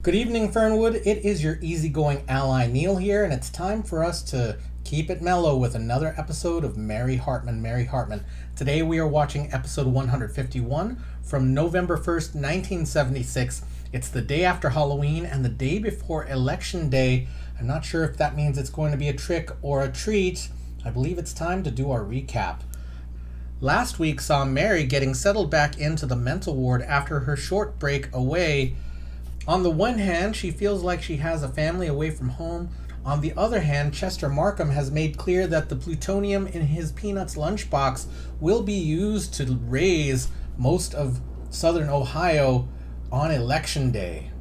Good evening, Fernwood. It is your easygoing ally Neil here, and it's time for us to keep it mellow with another episode of Mary Hartman, Mary Hartman. Today we are watching episode 151 from November 1st, 1976. It's the day after Halloween and the day before Election Day. I'm not sure if that means it's going to be a trick or a treat. I believe it's time to do our recap. Last week saw Mary getting settled back into the mental ward after her short break away. On the one hand, she feels like she has a family away from home. On the other hand, Chester Markham has made clear that the plutonium in his Peanuts lunchbox will be used to raise most of southern Ohio on Election Day.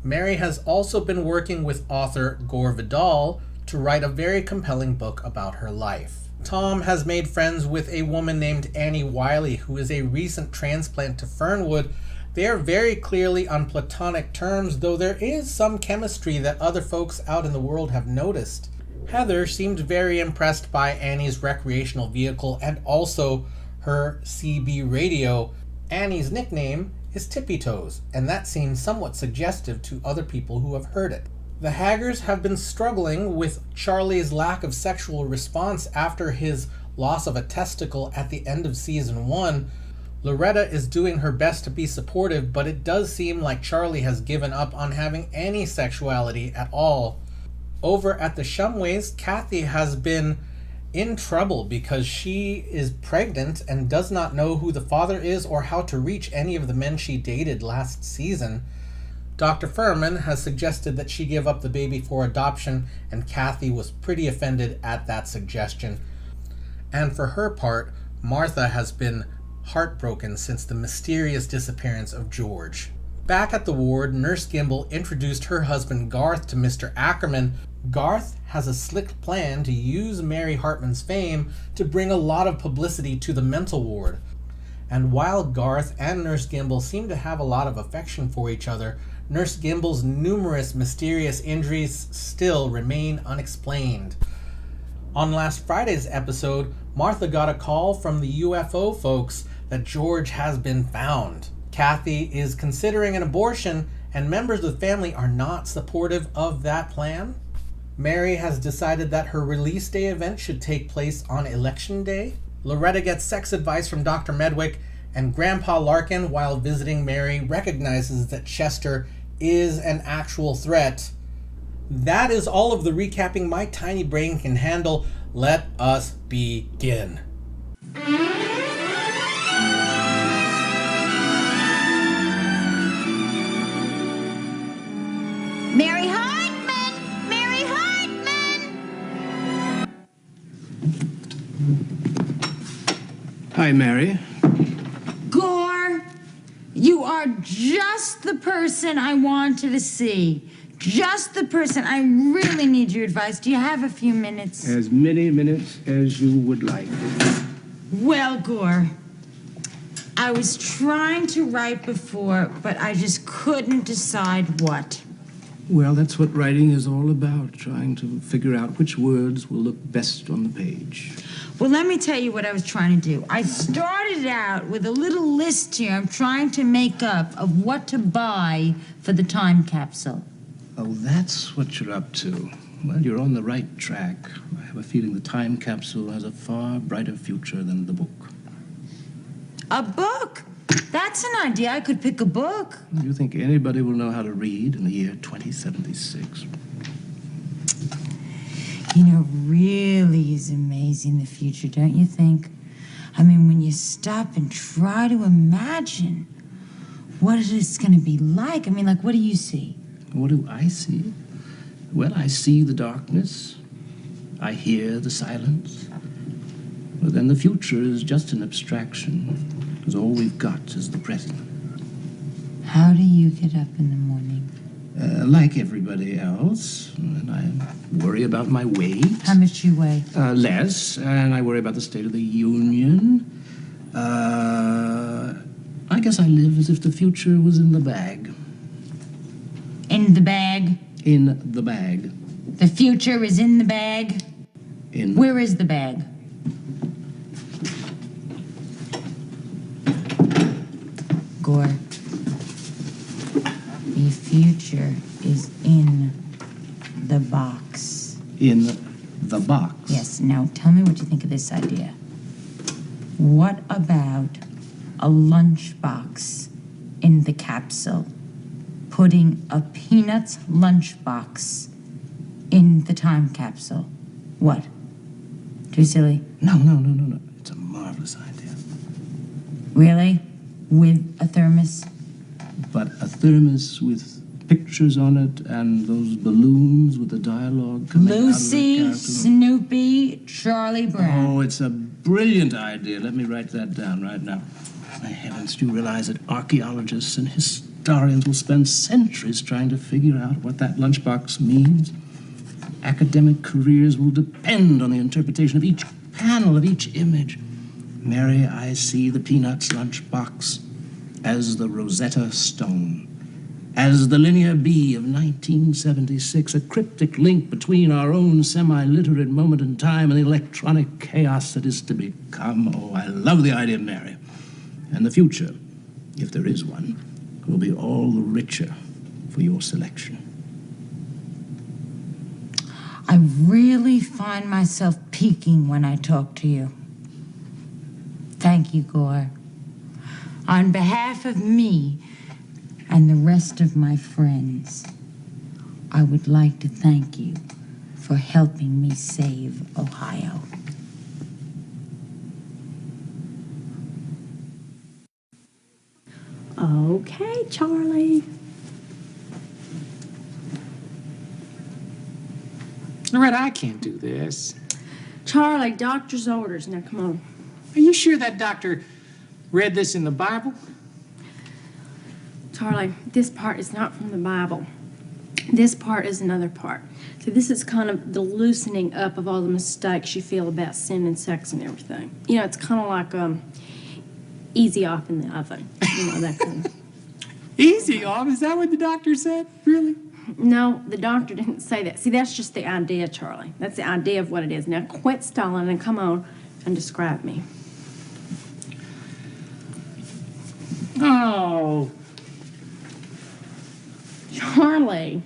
Mary has also been working with author Gore Vidal to write a very compelling book about her life. Tom has made friends with a woman named Annie Wiley, who is a recent transplant to Fernwood. They are very clearly on platonic terms, though there is some chemistry that other folks out in the world have noticed. Heather seemed very impressed by Annie's recreational vehicle and also her CB radio. Annie's nickname is Tippy Toes, and that seems somewhat suggestive to other people who have heard it. The Haggers have been struggling with Charlie's lack of sexual response after his loss of a testicle at the end of season 1. Loretta is doing her best to be supportive, but it does seem like Charlie has given up on having any sexuality at all. Over at the Shumways, Kathy has been in trouble because she is pregnant and does not know who the father is or how to reach any of the men she dated last season. Dr. Furman has suggested that she give up the baby for adoption, and Kathy was pretty offended at that suggestion. And for her part, Martha has been heartbroken since the mysterious disappearance of George. Back at the ward, Nurse Gimble introduced her husband Garth to Mr. Ackerman. Garth has a slick plan to use Mary Hartman's fame to bring a lot of publicity to the mental ward. And while Garth and Nurse Gimble seem to have a lot of affection for each other, Nurse Gimble's numerous mysterious injuries still remain unexplained. On last Friday's episode, Martha got a call from the UFO folks that George has been found. Kathy is considering an abortion, and members of the family are not supportive of that plan. Mary has decided that her release day event should take place on Election Day. Loretta gets sex advice from Dr. Medwick, and Grandpa Larkin, while visiting Mary, recognizes that Chester is an actual threat. That is all of the recapping my tiny brain can handle. Let us begin. Mary Hartman! Mary Hartman! Hi, Mary. Gore, you are just the person I wanted to see. Just the person. I really need your advice. Do you have a few minutes? As many minutes as you would like. Well, Gore, I was trying to write before, but I just couldn't decide what. Well, that's what writing is all about, trying to figure out which words will look best on the page. Well, let me tell you what I was trying to do. I started out with a little list here I'm trying to make up of what to buy for the time capsule. Oh, that's what you're up to. Well, you're on the right track. I have a feeling the time capsule has a far brighter future than the book. A book? That's an idea. I could pick a book. Do you think anybody will know how to read in the year 2076? You know, really is amazing, the future, don't you think? I mean, when you stop and try to imagine what it's going to be like. I mean, like, what do you see? What do I see? Well, I see the darkness. I hear the silence. But then the future is just an abstraction, because all we've got is the present. How do you get up in the morning? Like everybody else, and I worry about my weight. How much do you weigh? Less, and I worry about the state of the union. I guess I live as if the future was in the bag. In the bag? In the bag. The future is in the bag? In. Where is the bag? Gore. The future is in the box. In the box? Yes, now tell me what you think of this idea. What about a lunchbox in the capsule? Putting a Peanuts lunchbox in the time capsule. What? Too silly? No. It's a marvelous idea. Really? With a thermos? But a thermos with pictures on it and those balloons with the dialogue coming out of the Lucy, character. Snoopy, Charlie Brown. Oh, it's a brilliant idea. Let me write that down right now. My heavens, do you realize that archaeologists and historians will spend centuries trying to figure out what that lunchbox means? Academic careers will depend on the interpretation of each panel, of each image. Mary, I see the Peanuts lunchbox as the Rosetta Stone, as the Linear B of 1976, a cryptic link between our own semi-literate moment in time and the electronic chaos that is to become. Oh, I love the idea, Mary. And the future, if there is one, will be all the richer for your selection. I really find myself peeking when I talk to you. Thank you, Gore. On behalf of me and the rest of my friends, I would like to thank you for helping me save Ohio. Okay, Charlie. Loretta, I can't do this. Charlie, doctor's orders. Now, come on. Are you sure that doctor read this in the Bible? Charlie, this part is not from the Bible. This part is another part. So this is kind of the loosening up of all the mistakes you feel about sin and sex and everything. You know, it's kind of like easy off in the oven. You know, that kind of... Easy off? Is that what the doctor said? Really? No, the doctor didn't say that. See, that's just the idea, Charlie. That's the idea of what it is. Now, quit stalling and come on and describe me. Oh. Charlie.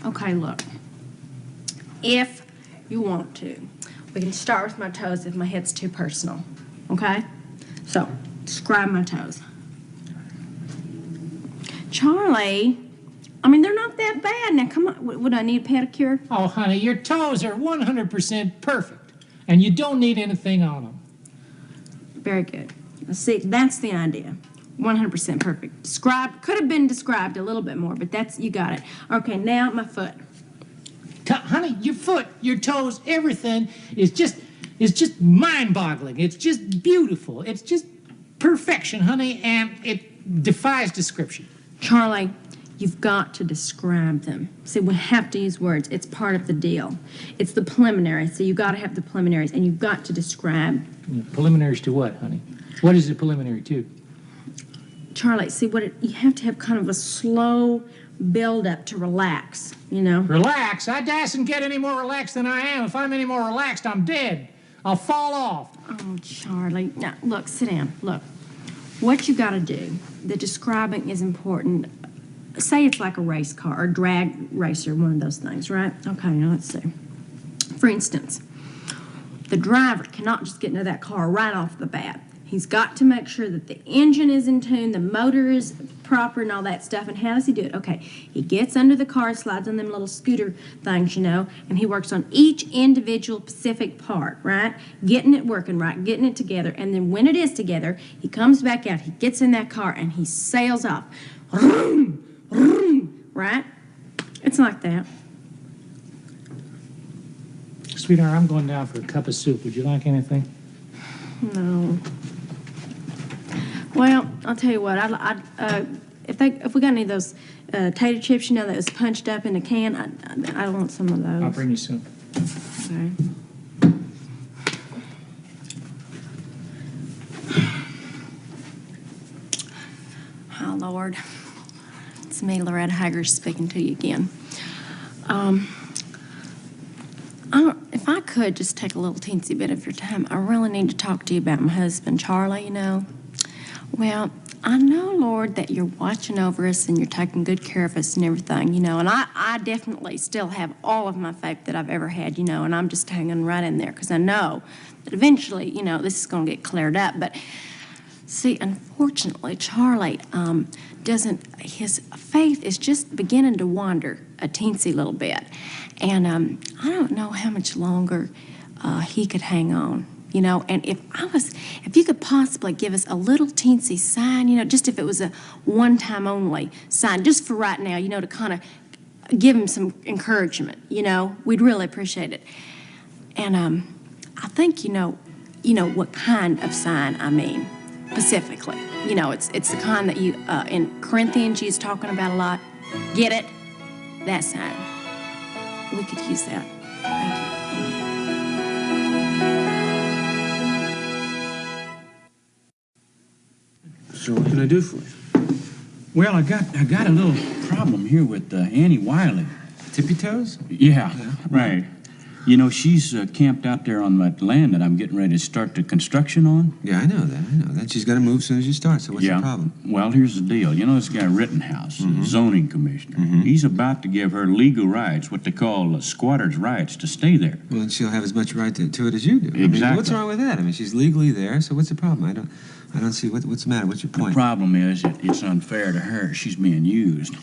Okay, look. If you want to, we can start with my toes if my head's too personal. Okay? So, describe my toes. Charlie, I mean, they're not that bad. Now, come on. Would I need a pedicure? Oh, honey, your toes are 100% perfect, and you don't need anything on them. Very good. See, that's the idea. 100% perfect. Could have been described a little bit more, but you got it. Okay, now my foot. Honey, your foot, your toes, everything is just mind-boggling. It's just beautiful. It's just perfection, honey, and it defies description. Charlie, you've got to describe them. See, we have to use words. It's part of the deal. It's the preliminaries, so you got to have the preliminaries, and you've got to describe. Preliminaries to what, honey? What is the preliminary to? Charlie, see, you have to have kind of a slow build-up to relax, you know? Relax? I dasn't get any more relaxed than I am. If I'm any more relaxed, I'm dead. I'll fall off. Oh, Charlie. Now, look, sit down. Look, what you got to do, the describing is important. Say it's like a race car or drag racer, one of those things, right? Okay, now let's see. For instance, the driver cannot just get into that car right off the bat. He's got to make sure that the engine is in tune, the motor is proper, and all that stuff. And how does he do it? Okay, he gets under the car, slides on them little scooter things, you know, and he works on each individual specific part, right? Getting it working right, getting it together. And then when it is together, he comes back out, he gets in that car, and he sails off. Vroom, vroom, right? It's like that. Sweetheart, I'm going down for a cup of soup. Would you like anything? No. Well, I'll tell you what. If we got any of those tater chips, you know, that was punched up in a can, I want some of those. I'll bring you some. Okay. Oh, Lord. It's me, Loretta Hager, speaking to you again. If I could just take a little teensy bit of your time, I really need to talk to you about my husband, Charlie, you know. Well, I know, Lord, that you're watching over us and you're taking good care of us and everything, you know. And I definitely still have all of my faith that I've ever had, you know, and I'm just hanging right in there because I know that eventually, you know, this is going to get cleared up. But see, unfortunately, Charlie his faith is just beginning to wander a teensy little bit. And I don't know how much longer he could hang on. You know, and if you could possibly give us a little teensy sign, you know, just if it was a one-time only sign, just for right now, you know, to kind of give him some encouragement, you know, we'd really appreciate it. And I think you know what kind of sign I mean, specifically. You know, it's the kind that you in Corinthians you's talking about a lot. Get it? That sign. We could use that. Thank you. So what can I do for you? Well, I got a little problem here with Annie Wiley. Tippy toes? Yeah, right. You know, she's camped out there on that land that I'm getting ready to start the construction on. Yeah, I know that. She's got to move as soon as you start, so what's the problem? Well, here's the deal. You know this guy Rittenhouse, zoning commissioner? He's about to give her legal rights, what they call squatters' rights, to stay there. Well, then she'll have as much right to it as you do. Exactly. I mean, what's wrong with that? I mean, she's legally there, so what's the problem? I don't see what's the matter. What's your point? The problem is it's unfair to her. She's being used.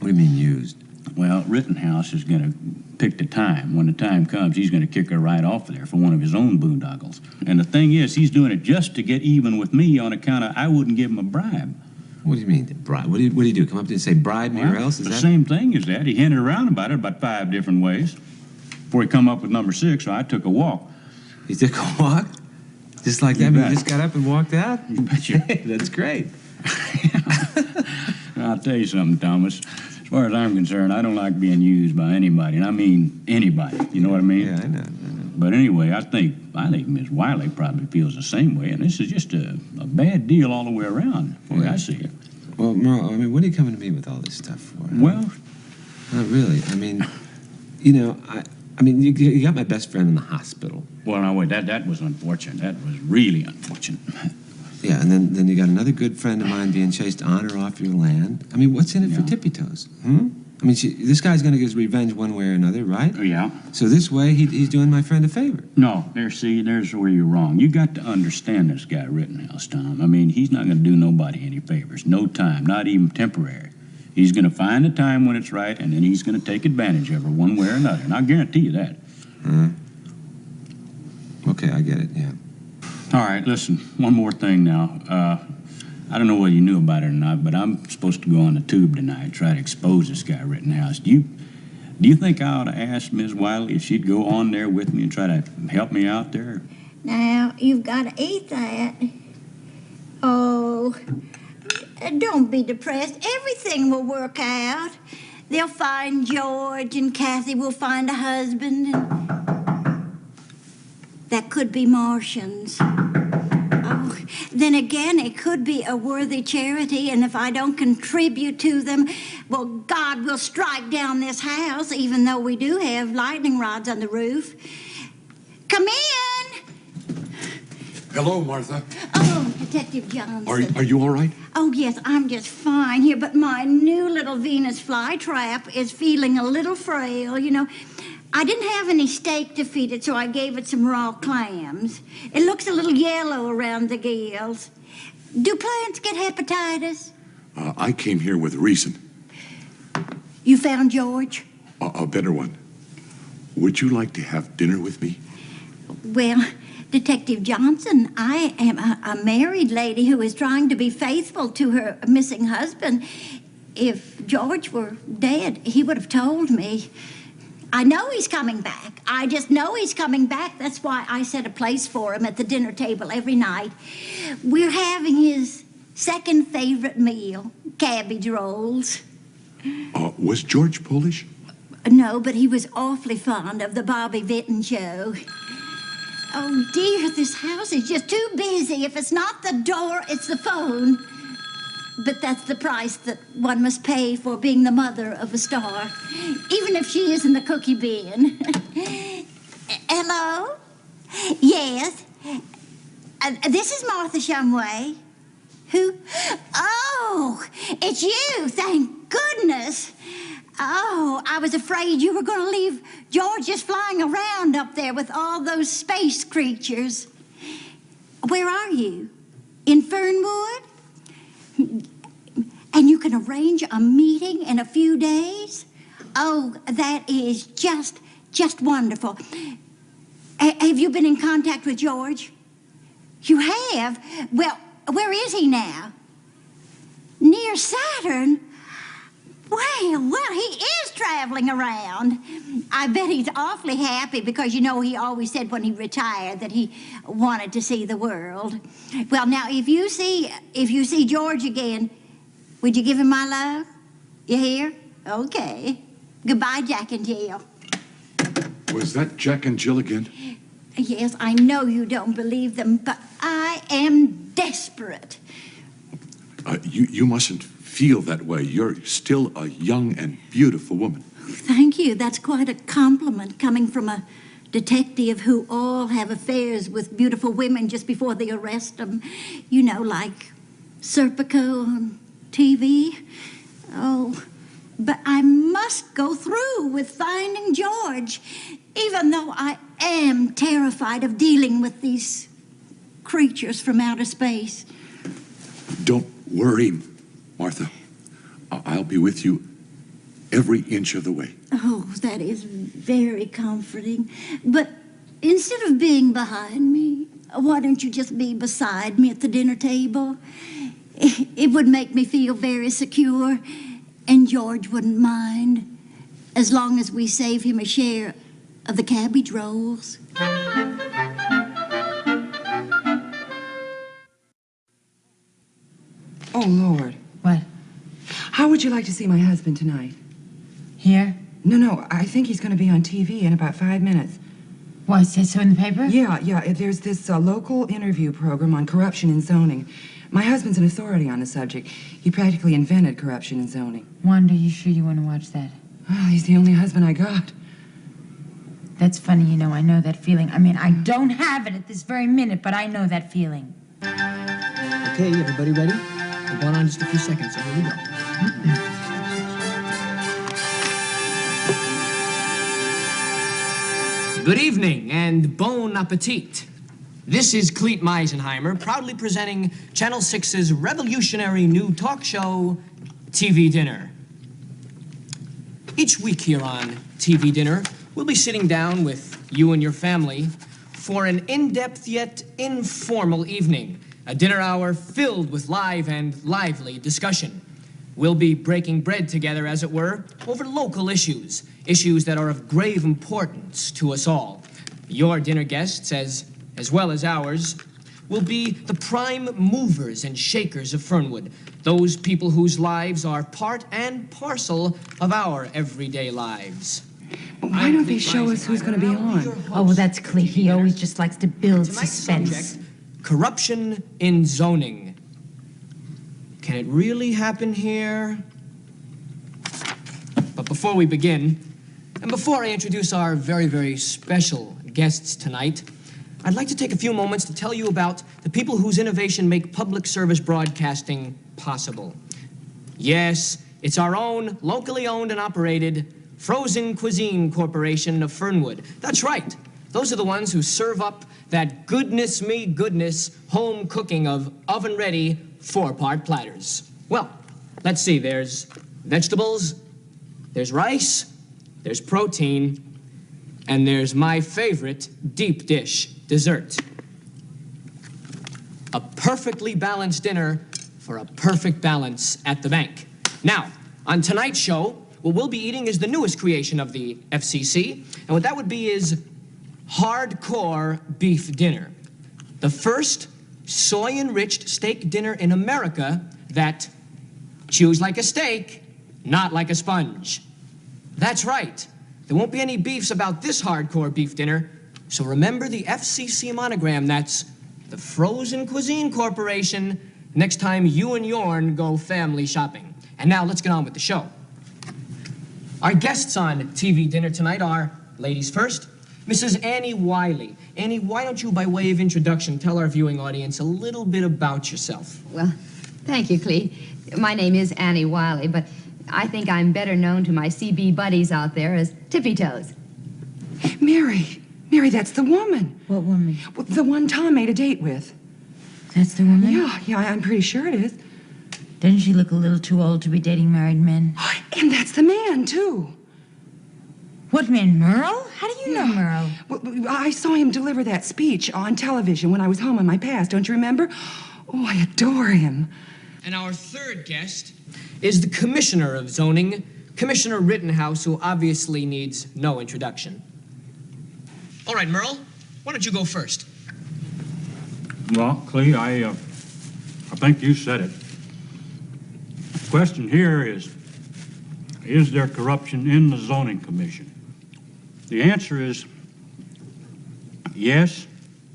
What do you mean used? Well, Rittenhouse is going to pick the time. When the time comes, he's going to kick her right off of there for one of his own boondoggles. And the thing is, he's doing it just to get even with me on account of I wouldn't give him a bribe. What do you mean, bribe? What do you do? Come up to and say, bribe me or else? Is the that... same thing as that. He hinted around about it about 5 different ways before he come up with number 6, so I took a walk. You took a walk? Just like that? You just got up and walked out? You betcha. Hey, that's great. I'll tell you something, Thomas. As far as I'm concerned, I don't like being used by anybody, and I mean anybody. You know what I mean? Yeah, I know. But anyway, I think Miss Wiley probably feels the same way, and this is just a bad deal all the way around, the way I see it. Well, Merle, I mean, what are you coming to me with all this stuff for? Well, not really. I mean, you know, I mean, you got my best friend in the hospital. Well, now wait, that was unfortunate. That was really unfortunate. Yeah, and then you got another good friend of mine being chased on or off your land. I mean, what's in it for Tippy Toes? I mean, this guy's going to get his revenge one way or another, right? Yeah. So this way, he's doing my friend a favor. No, there's where you're wrong. You got to understand this guy Rittenhouse, Tom. I mean, he's not going to do nobody any favors. No time, not even temporary. He's going to find a time when it's right, and then he's going to take advantage of her one way or another. And I guarantee you that. Okay, I get it, yeah. All right, listen, one more thing now. I don't know whether you knew about it or not, but I'm supposed to go on the tube tonight and try to expose this guy Rittenhouse. Do you think I ought to ask Miss Wiley if she'd go on there with me and try to help me out there? Now, you've got to eat that. Oh, don't be depressed. Everything will work out. They'll find George, and Kathy will find a husband, and that could be Martians. Oh, then again, it could be a worthy charity, and if I don't contribute to them, well, God will strike down this house, even though we do have lightning rods on the roof. Come in! Hello, Martha. Oh, Detective Johnson. Are you all right? Oh, yes, I'm just fine here, but my new little Venus flytrap is feeling a little frail, you know. I didn't have any steak to feed it, so I gave it some raw clams. It looks a little yellow around the gills. Do plants get hepatitis? I came here with a reason. You found George? A better one. Would you like to have dinner with me? Well, Detective Johnson, I am a married lady who is trying to be faithful to her missing husband. If George were dead, he would have told me. I know he's coming back. I just know he's coming back. That's why I set a place for him at the dinner table every night. We're having his second favorite meal, cabbage rolls. Was George Polish? No, but he was awfully fond of the Bobby Vinton show. Oh, dear, this house is just too busy. If it's not the door, it's the phone. But that's the price that one must pay for being the mother of a star, even if she is in the cookie bin. Hello? Yes? This is Martha Shumway. Who? Oh, it's you, thank goodness. Oh, I was afraid you were going to leave George just flying around up there with all those space creatures. Where are you? In Fernwood? And you can arrange a meeting in a few days? Oh, that is just wonderful. Have you been in contact with George? You have? Well, where is he now? Near Saturn? Well, he is traveling around. I bet he's awfully happy because, you know, he always said when he retired that he wanted to see the world. Well, now, if you see George again, would you give him my love? You hear? Okay. Goodbye, Jack and Jill. Was that Jack and Jill again? Yes, I know you don't believe them, but I am desperate. You mustn't feel that way. You're still a young and beautiful woman. Thank you. That's quite a compliment coming from a detective who all have affairs with beautiful women just before they arrest them. You know, like Serpico on TV. Oh, but I must go through with finding George, even though I am terrified of dealing with these creatures from outer space. Don't worry, Martha. I'll be with you every inch of the way. Oh, that is very comforting. But instead of being behind me, why don't you just be beside me at the dinner table? It would make me feel very secure, and George wouldn't mind, as long as we save him a share of the cabbage rolls. Oh, Lord. What? How would you like to see my husband tonight? Here? No, I think he's going to be on TV in about 5 minutes. Why, it says so in the paper? Yeah, there's this local interview program on corruption in zoning. My husband's an authority on the subject. He practically invented corruption in zoning. Wanda, you sure you want to watch that? Well, he's the only husband I got. That's funny, you know, I know that feeling. I mean, I don't have it at this very minute, but I know that feeling. Okay, everybody ready? We're going on just a few seconds, so here we go. Good evening and bon appetit. This is Cleet Meisenheimer, proudly presenting Channel 6's revolutionary new talk show, TV Dinner. Each week here on TV Dinner, we'll be sitting down with you and your family for an in-depth yet informal evening, a dinner hour filled with live and lively discussion. We'll be breaking bread together, as it were, over local issues that are of grave importance to us all. Your dinner guests, as well as ours, will be the prime movers and shakers of Fernwood, those people whose lives are part and parcel of our everyday lives. Why don't they show us who's going to be on? Oh, well, that's Cleet. He always just likes to build Tonight's suspense. subject, corruption in zoning. Can it really happen here? But before we begin, and before I introduce our very, very special guests tonight, I'd like to take a few moments to tell you about the people whose innovation make public service broadcasting possible. Yes, it's our own, locally owned and operated Frozen Cuisine Corporation of Fernwood. That's right. Those are the ones who serve up that goodness me goodness home cooking of oven-ready 4-part platters. Well, let's see. There's vegetables, there's rice, there's protein, and there's my favorite deep dish, dessert. A perfectly balanced dinner for a perfect balance at the bank. Now, on tonight's show, what we'll be eating is the newest creation of the FCC, and what that would be is hardcore beef dinner. The first soy-enriched steak dinner in America that chews like a steak, not like a sponge. That's right. There won't be any beefs about this hardcore beef dinner, so remember the FCC monogram. That's the Frozen Cuisine Corporation next time you and yourn go family shopping. And now let's get on with the show. Our guests on TV Dinner tonight are, ladies first, Mrs. Annie Wiley. Annie, why don't you, by way of introduction, tell our viewing audience a little bit about yourself? Well, Thank you, Clete. My name is Annie Wiley, but I think I'm better known to my CB buddies out there as Tippy Toes. Mary, that's the woman. What woman? Well, the one Tom made a date with. That's the woman? Yeah, I'm pretty sure it is. Doesn't she look a little too old to be dating married men? And that's the man, too. What man, Merle? How do you know Merle? Well, I saw him deliver that speech on television when I was home in my past. Don't you remember? Oh, I adore him. And our third guest is the Commissioner of Zoning, Commissioner Rittenhouse, who obviously needs no introduction. All right, Merle, why don't you go first? Well, Clee, I think you said it. The question here is there corruption in the zoning commission? The answer is yes.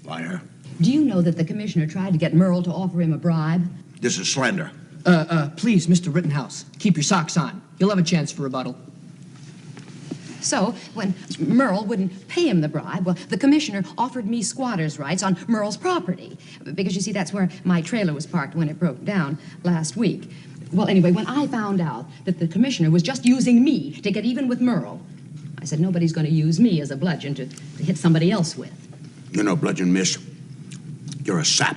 Liar. Do you know that the commissioner tried to get Merle to offer him a bribe? This is slander. Please, Mr. Rittenhouse, keep your socks on. You'll have a chance for rebuttal. So, when Merle wouldn't pay him the bribe, well, the commissioner offered me squatter's rights on Merle's property. Because, you see, that's where my trailer was parked when it broke down last week. Well, anyway, when I found out that the commissioner was just using me to get even with Merle, I said, nobody's going to use me as a bludgeon to hit somebody else with. You're no bludgeon, miss. You're a sap.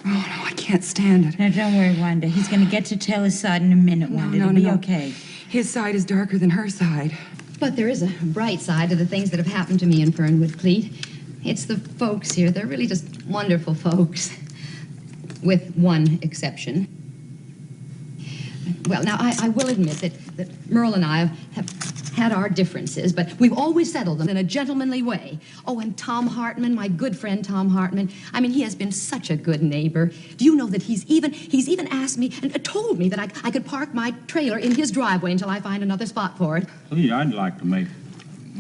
Oh, no, I can't stand it. Now, don't worry, Wanda. He's going to get to tell his side in a minute, Wanda. It'll be okay. His side is darker than her side. But there is a bright side to the things that have happened to me in Fernwood, Clete. It's the folks here. They're really just wonderful folks. With one exception. Well, now, I will admit that Merle and I have had our differences, but we've always settled them in a gentlemanly way. Oh, and Tom Hartman, my good friend Tom Hartman, I mean, he has been such a good neighbor. Do you know that he's even asked me and told me that I could park my trailer in his driveway until I find another spot for it? Clee, I'd like to make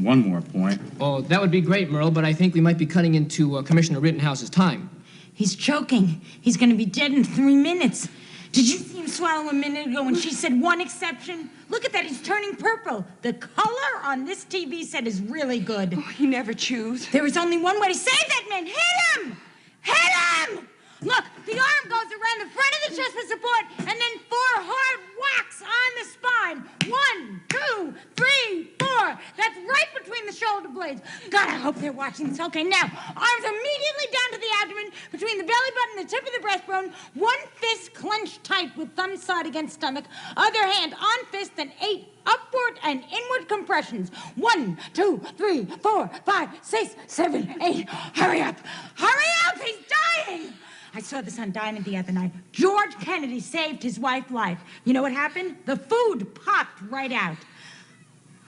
one more point. Oh, that would be great, Merle, but I think we might be cutting into Commissioner Rittenhouse's time. He's choking. He's going to be dead in 3 minutes. Did you see him swallow a minute ago when she said one exception? Look at that, he's turning purple. The color on this TV set is really good. Oh, he never chews. There is only one way to save that man. Hit him! Hit him! Look, the arm goes around the front of the chest for support, and then 4 hard whacks on the spine. 1, 2, 3, 4. That's right between the shoulder blades. God, I hope they're watching this. Okay, now, arms immediately down to the abdomen, between the belly button and the tip of the breastbone. 1 fist clenched tight with thumb side against stomach. Other hand on fist, then 8 upward and inward compressions. 1, 2, 3, 4, 5, 6, 7, 8. Hurry up! Hurry up! He's dying! I saw this on Diamond the other night. George Kennedy saved his wife's life. You know what happened? The food popped right out.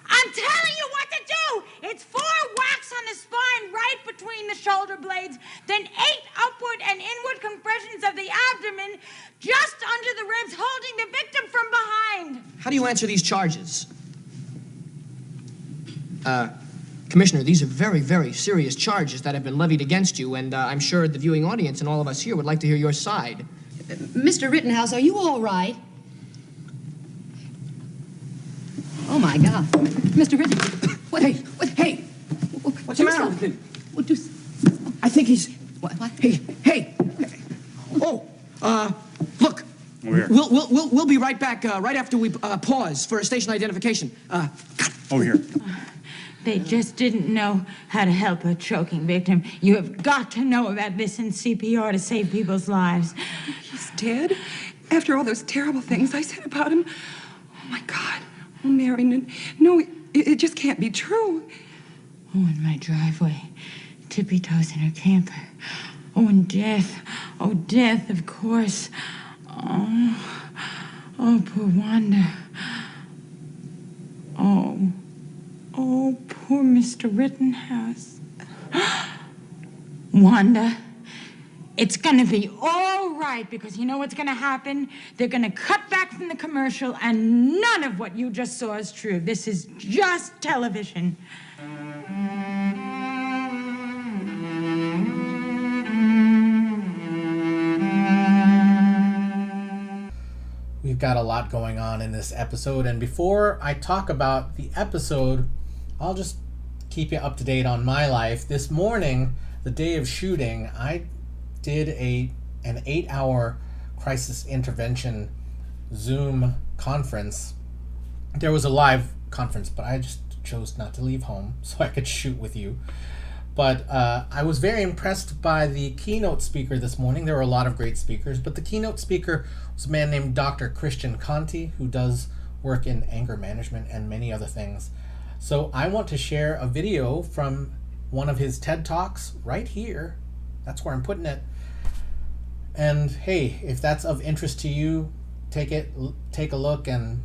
I'm telling you what to do! It's 4 whacks on the spine right between the shoulder blades, then 8 upward and inward compressions of the abdomen just under the ribs, holding the victim from behind. How do you answer these charges? Commissioner, these are very, very serious charges that have been levied against you, and I'm sure the viewing audience and all of us here would like to hear your side. Mr. Rittenhouse, are you all right? Oh, my God. Mr. Rittenhouse. What? Hey! What's the matter with him? I think he's... What? Hey! Oh, look. Over here. We'll be right back, right after we pause for a station identification. Over here. They just didn't know how to help a choking victim. You have got to know about this in CPR to save people's lives. He's dead? After all those terrible things I said about him? Oh, my God. Oh, Mary, no, it just can't be true. Oh, in my driveway. Tippy Toes in her camper. Oh, and death. Oh, death, of course. Oh, poor Wanda. Oh, poor Mr. Rittenhouse. Wanda, it's gonna be all right, because you know what's gonna happen? They're gonna cut back from the commercial, and none of what you just saw is true. This is just television. We've got a lot going on in this episode, and before I talk about the episode, I'll just keep you up to date on my life. This morning, the day of shooting, I did an 8-hour crisis intervention Zoom conference. There was a live conference, but I just chose not to leave home so I could shoot with you. But I was very impressed by the keynote speaker this morning. There were a lot of great speakers, but the keynote speaker was a man named Dr. Christian Conti, who does work in anger management and many other things. So I want to share a video from one of his TED Talks right here. That's where I'm putting it. And hey, if that's of interest to you, take a look and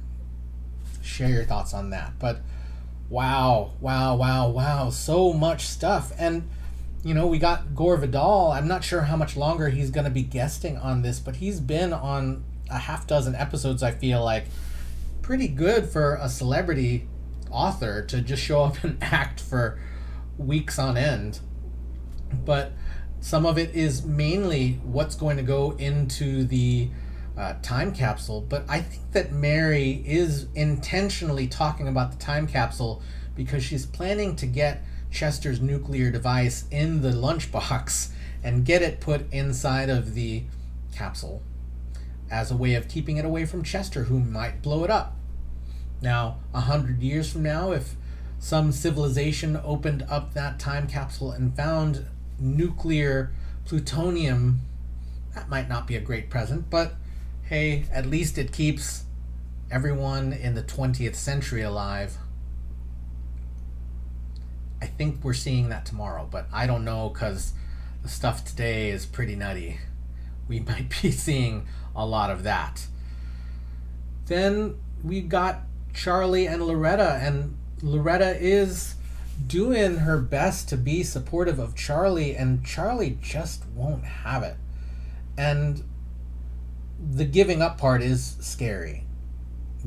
share your thoughts on that. But wow, so much stuff. And you know, we got Gore Vidal. I'm not sure how much longer he's going to be guesting on this, but he's been on a half dozen episodes. I feel like pretty good for a celebrity author to just show up and act for weeks on end. But some of it is mainly what's going to go into the time capsule. But I think that Mary is intentionally talking about the time capsule because she's planning to get Chester's nuclear device in the lunchbox and get it put inside of the capsule as a way of keeping it away from Chester, who might blow it up. Now, 100 years from now, if some civilization opened up that time capsule and found nuclear plutonium, that might not be a great present, but hey, at least it keeps everyone in the 20th century alive. I think we're seeing that tomorrow, but I don't know, because the stuff today is pretty nutty. We might be seeing a lot of that. Then we got Charlie and Loretta, and Loretta is doing her best to be supportive of Charlie, and Charlie just won't have it. And the giving up part is scary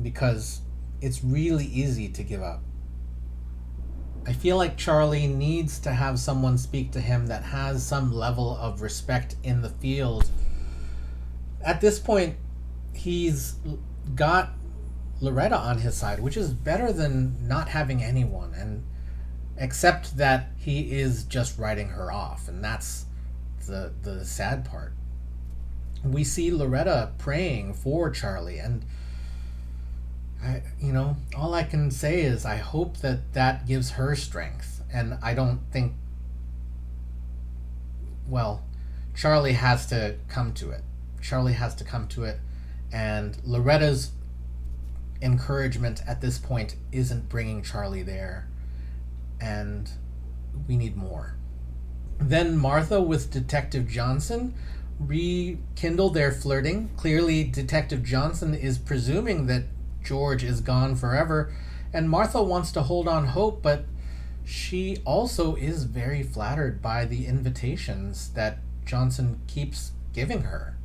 because it's really easy to give up. I feel like Charlie needs to have someone speak to him that has some level of respect in the field. At this point, he's got Loretta on his side, which is better than not having anyone, and except that he is just writing her off, and that's the sad part. We see Loretta praying for Charlie, and all I can say is I hope that gives her strength. And I don't think, Charlie has to come to it. Charlie has to come to it, and Loretta's encouragement at this point isn't bringing Charlie there, and we need more. Then Martha with Detective Johnson rekindle their flirting. Clearly, Detective Johnson is presuming that George is gone forever, and Martha wants to hold on hope, but she also is very flattered by the invitations that Johnson keeps giving her.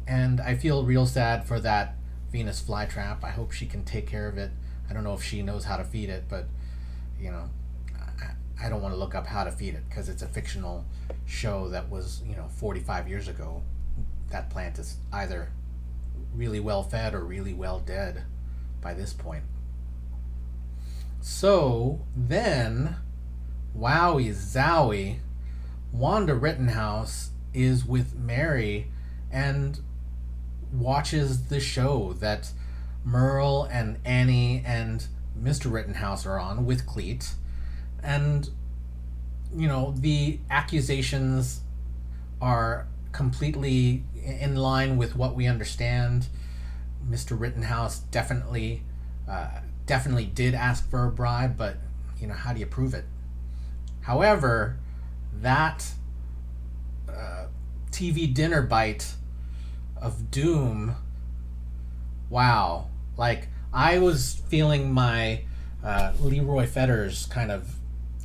And I feel real sad for that Venus flytrap. I hope she can take care of it. I don't know if she knows how to feed it, but I don't want to look up how to feed it because it's a fictional show that was 45 years ago. That plant is either really well fed or really well dead by this point. So then, wowie zowie, Wanda Rittenhouse is with Mary and watches the show that Merle and Annie and Mr. Rittenhouse are on with Cleet. And the accusations are completely in line with what we understand. Mr. Rittenhouse definitely did ask for a bribe, but how do you prove it? However, that TV dinner bite of doom, wow, like I was feeling my Leroy Fetters kind of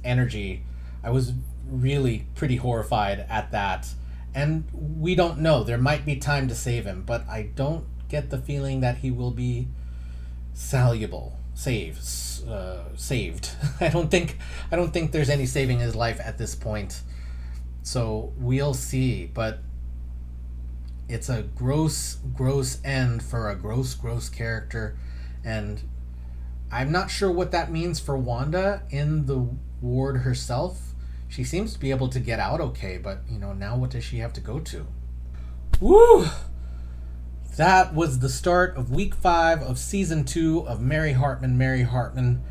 energy. I was really pretty horrified at that. And we don't know. There might be time to save him, but I don't get the feeling that he will be saved. I don't think there's any saving his life at this point. So we'll see. But it's a gross end for a gross character, and I'm not sure what that means for Wanda in the ward herself. She seems to be able to get out okay, but now what does she have to go to? Woo! That was the start of week 5 of season 2 of Mary Hartman, Mary Hartman.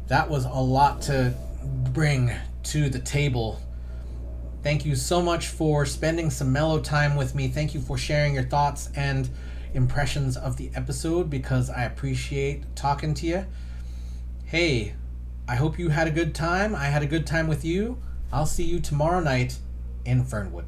That was a lot to bring to the table. Thank you so much for spending some mellow time with me. Thank you for sharing your thoughts and impressions of the episode, because I appreciate talking to you. Hey, I hope you had a good time. I had a good time with you. I'll see you tomorrow night in Fernwood.